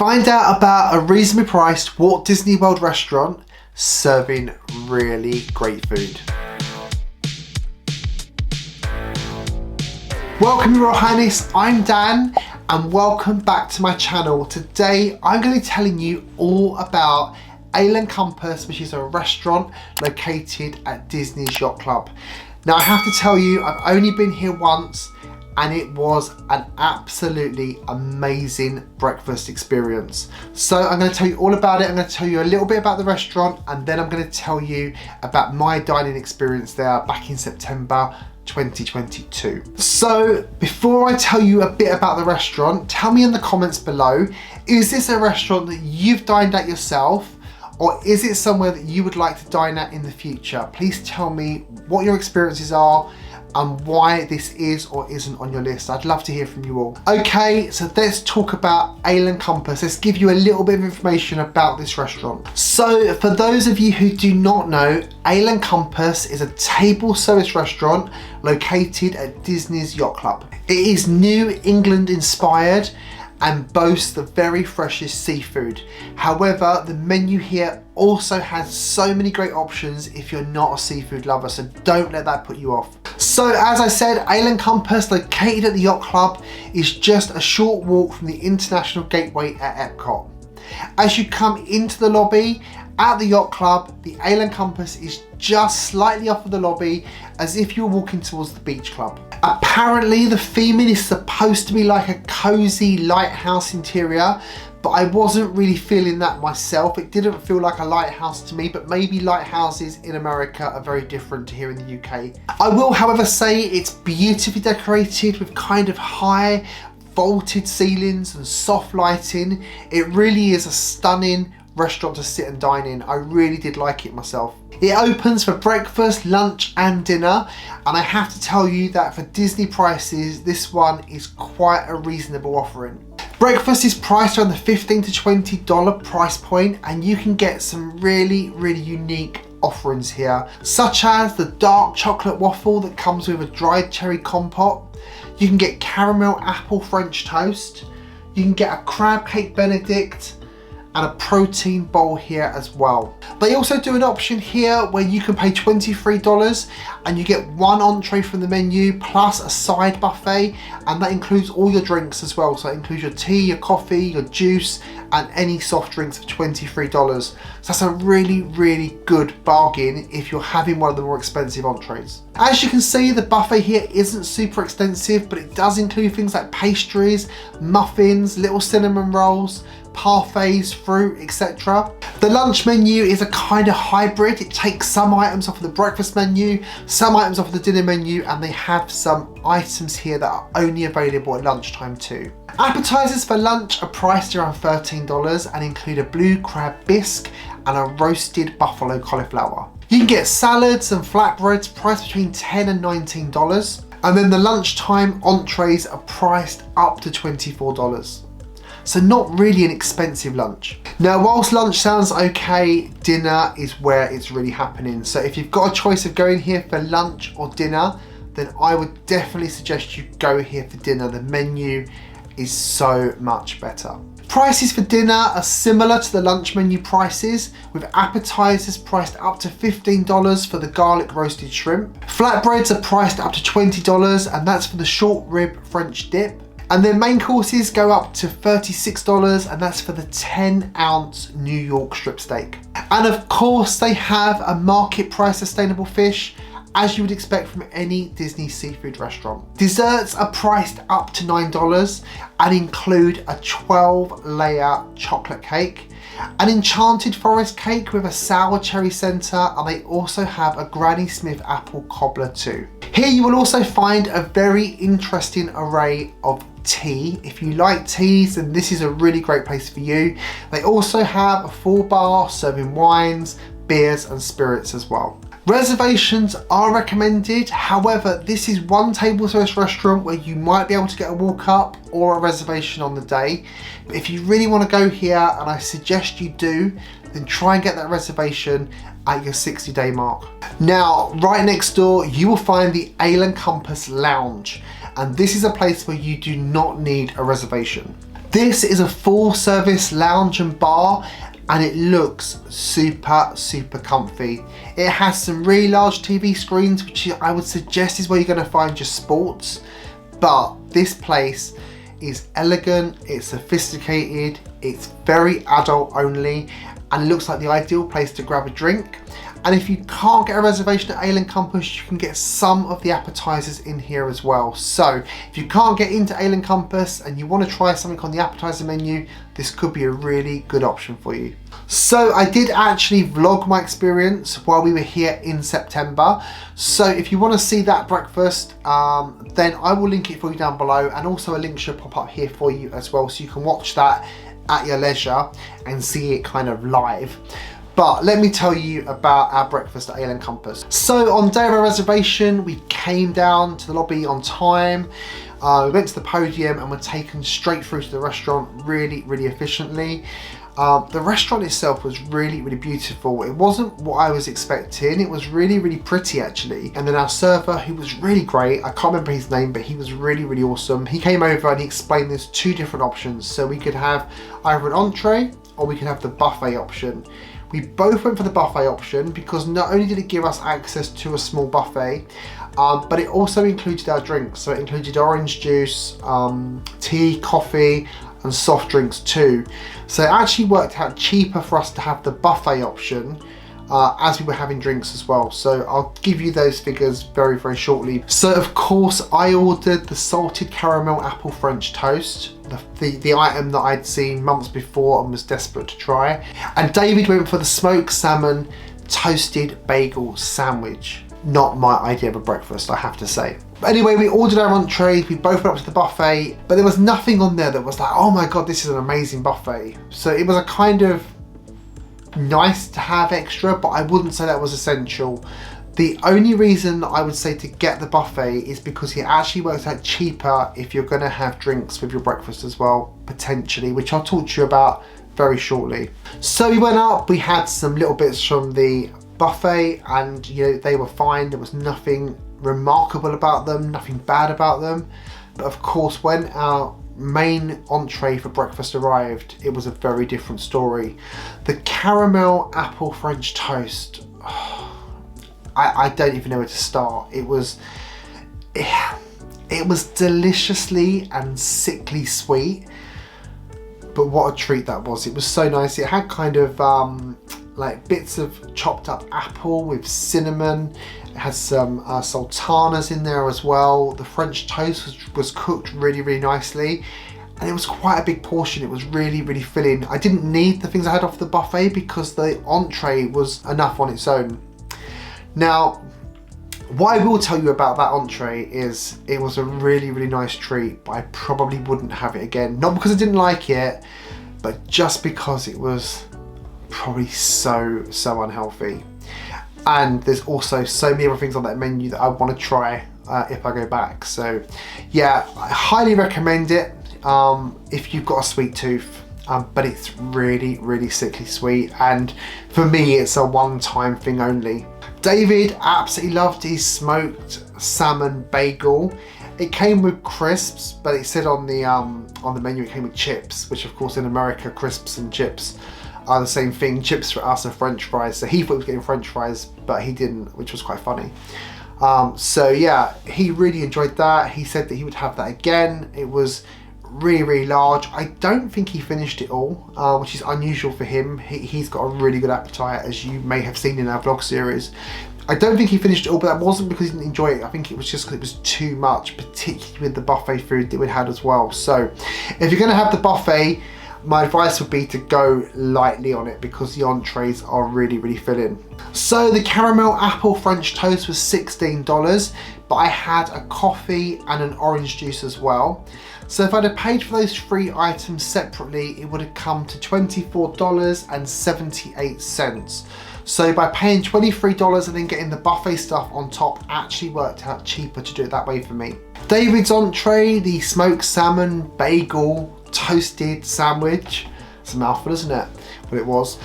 Find out about a reasonably priced Walt Disney World restaurant serving really great food. Welcome, Your Royal Highness, I'm Dan and welcome back to my channel. Today I'm going to be telling you all about Ale & Compass, which is a restaurant located at Disney's Yacht Club. Now I have to tell you, I've only been here once and it was an absolutely amazing breakfast experience. So I'm going to tell you all about it. I'm going to tell you a little bit about the restaurant and then I'm going to tell you about my dining experience there back in September 2022. So before I tell you a bit about the restaurant, tell me in the comments below, is this a restaurant that you've dined at yourself? Or is it somewhere that you would like to dine at in the future? Please tell me what your experiences are and why this is or isn't on your list. I'd love to hear from you all. Okay, so let's talk about Ale & Compass. Let's give you a little bit of information about this restaurant. So for those of you who do not know, Ale & Compass is a table service restaurant located at Disney's Yacht Club. It is New England inspired and boasts the very freshest seafood. However, the menu here also has so many great options if you're not a seafood lover, so don't let that put you off. So as I said, Ale & Compass, located at the Yacht Club, is just a short walk from the International Gateway at Epcot. As you come into the lobby at the Yacht Club, the Ale & Compass is just slightly off of the lobby as if you're walking towards the beach club. Apparently the theming is supposed to be like a cozy lighthouse interior, but I wasn't really feeling that myself. It didn't feel like a lighthouse to me, but maybe lighthouses in America are very different to here in the UK. I will, however, say it's beautifully decorated with kind of high vaulted ceilings and soft lighting. It really is a stunning restaurant to sit and dine in. I really did like it myself. It opens for breakfast, lunch and dinner, and I have to tell you that for Disney prices, this one is quite a reasonable offering. Breakfast is priced around the $15 to $20 price point, and you can get some really unique offerings here, such as the dark chocolate waffle that comes with a dried cherry compote. You can get caramel apple French toast. You can get a crab cake Benedict and a protein bowl here as well. They also do an option here where you can pay $23 and you get one entree from the menu plus a side buffet, and that includes all your drinks as well. So it includes your tea, your coffee, your juice and any soft drinks for $23. So that's a really good bargain if you're having one of the more expensive entrees. As you can see, the buffet here isn't super extensive, but it does include things like pastries, muffins, little cinnamon rolls, parfaits, fruit, etc. The lunch menu is a kind of hybrid. It takes some items off of the breakfast menu, some items off of the dinner menu, and they have some items here that are only available at lunchtime too. Appetizers for lunch are priced around $13 and include a blue crab bisque and a roasted buffalo cauliflower. You can get salads and flatbreads priced between $10 and $19, and then the lunchtime entrees are priced up to $24. So not really an expensive lunch. Now, whilst lunch sounds okay, dinner is where it's really happening. So if you've got a choice of going here for lunch or dinner, then I would definitely suggest you go here for dinner. The menu is so much better. Prices for dinner are similar to the lunch menu prices, with appetizers priced up to $15 for the garlic roasted shrimp. Flatbreads are priced up to $20, and that's for the short rib French dip. And then main courses go up to $36, and that's for the 10-ounce New York strip steak. And of course they have a market price sustainable fish, as you would expect from any Disney seafood restaurant. Desserts are priced up to $9 and include a 12-layer chocolate cake, an enchanted forest cake with a sour cherry centre, and they also have a Granny Smith apple cobbler too. Here you will also find a very interesting array of tea. If you like teas, then this is a really great place for you. They also have a full bar serving wines, beers and spirits as well. Reservations are recommended. However, this is one table service restaurant where you might be able to get a walk up or a reservation on the day. But if you really want to go here, and I suggest you do, then try and get that reservation at your 60-day mark. Now, right next door, you will find the Ale & Compass Lounge. And this is a place where you do not need a reservation. This is a full service lounge and bar, and it looks super comfy. It has some really large TV screens, which I would suggest is where you're going to find your sports. But this place is elegant, it's sophisticated, it's very adult only, and looks like the ideal place to grab a drink. And if you can't get a reservation at Ale & Compass, you can get some of the appetizers in here as well. So if you can't get into Ale & Compass and you want to try something on the appetizer menu, this could be a really good option for you. So I did actually vlog my experience while we were here in September. So if you want to see that breakfast, then I will link it for you down below, and also a link should pop up here for you as well, so you can watch that at your leisure and see it kind of live. But let me tell you about our breakfast at Ale & Compass. So on day of our reservation, we came down to the lobby on time. We went to the podium and were taken straight through to the restaurant really efficiently. The restaurant itself was really beautiful. It wasn't what I was expecting. It was really pretty actually. And then our server, who was really great, I can't remember his name, but he was really awesome. He came over and he explained there's two different options. So we could have either an entree or we could have the buffet option. We both went for the buffet option because not only did it give us access to a small buffet, but it also included our drinks. So it included orange juice, tea, coffee, and soft drinks too. So it actually worked out cheaper for us to have the buffet option as we were having drinks as well. So I'll give you those figures very shortly. So of course I ordered the salted caramel apple French toast, the item that I'd seen months before and was desperate to try. And David went for the smoked salmon toasted bagel sandwich. Not my idea of a breakfast, I have to say. But anyway, we ordered our entrees, we both went up to the buffet, but there was nothing on there that was like, oh my God, this is an amazing buffet. So it was a kind of nice to have extra, but I wouldn't say that was essential. The only reason I would say to get the buffet is because it actually works out cheaper if you're gonna have drinks with your breakfast as well, potentially, which I'll talk to you about very shortly. So we went up, we had some little bits from the buffet, and you know, they were fine. There was nothing remarkable about them, nothing bad about them. But of course, when our main entree for breakfast arrived, it was a very different story. The caramel apple French toast, I don't even know where to start. It was deliciously and sickly sweet, but what a treat that was. It was so nice. It had kind of like bits of chopped up apple with cinnamon. It had some sultanas in there as well. The French toast was cooked really nicely, and it was quite a big portion. It was really filling. I didn't need the things I had off the buffet because the entree was enough on its own. Now, what I will tell you about that entree is it was a really nice treat, but I probably wouldn't have it again. Not because I didn't like it, but just because it was probably so unhealthy. And there's also so many other things on that menu that I want to try if I go back. So yeah, I highly recommend it if you've got a sweet tooth, but it's really sickly sweet, and for me it's a one-time thing only. David absolutely loved his smoked salmon bagel. It came with crisps, but it said on the menu it came with chips, which of course in America crisps and chips are the same thing. Chips for us are French fries, so he thought he was getting French fries, but he didn't, which was quite funny. So yeah, he really enjoyed that. He said that he would have that again. It was really large. I don't think he finished it all, which is unusual for him. He's got a really good appetite, as you may have seen in our vlog series. I don't think he finished it all, but that wasn't because he didn't enjoy it. I think it was just because it was too much, particularly with the buffet food that we had as well. So if you're gonna have the buffet, my advice would be to go lightly on it because the entrees are really filling. So the caramel apple French toast was $16, but I had a coffee and an orange juice as well. So if I'd have paid for those three items separately, it would have come to $24.78. So by paying $23 and then getting the buffet stuff on top actually worked out cheaper to do it that way for me. David's entree, the smoked salmon bagel toasted sandwich. It's a mouthful, isn't it? But it was.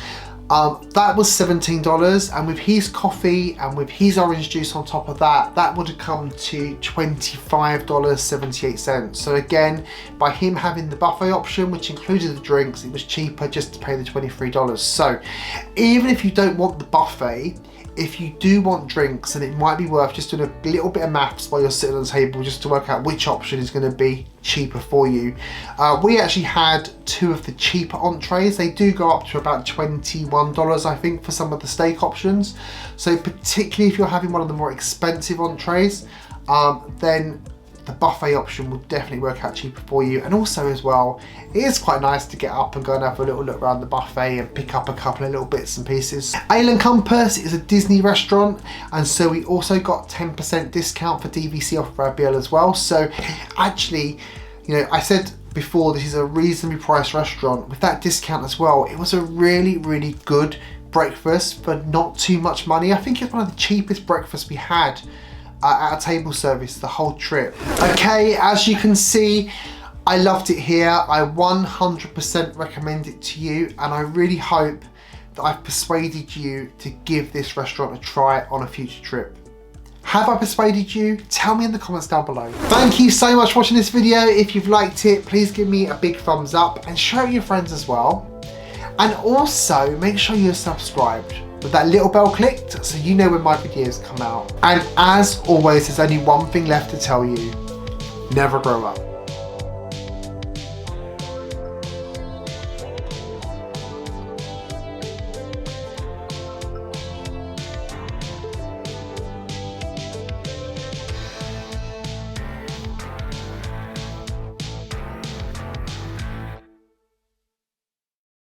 That was $17, and with his coffee and with his orange juice on top of that, that would have come to $25.78. So again, by him having the buffet option, which included the drinks, it was cheaper just to pay the $23. So even if you don't want the buffet, if you do want drinks, then it might be worth just doing a little bit of maths while you're sitting on the table just to work out which option is going to be cheaper for you. We actually had 2 of the cheaper entrees. They do go up to about $21, I think, for some of the steak options. So particularly if you're having one of the more expensive entrees, then the buffet option will definitely work out cheaper for you. And also as well, it is quite nice to get up and go and have a little look around the buffet and pick up a couple of little bits and pieces. Ale and Compass is a Disney restaurant, and so we also got 10% discount for DVC off of our bill as well. So actually, you know, I said before this is a reasonably priced restaurant. With that discount as well, it was a really, really good breakfast for not too much money. I think it's one of the cheapest breakfasts we had at a table service the whole trip. Okay, as you can see, I loved it here. I 100% recommend it to you, and I really hope that I've persuaded you to give this restaurant a try on a future trip. Have I persuaded you? Tell me in the comments down below. Thank you so much for watching this video. If you've liked it, please give me a big thumbs up and share it with your friends as well. And also make sure you're subscribed with that little bell clicked so you know when my videos come out. And as always, there's only one thing left to tell you: never grow up.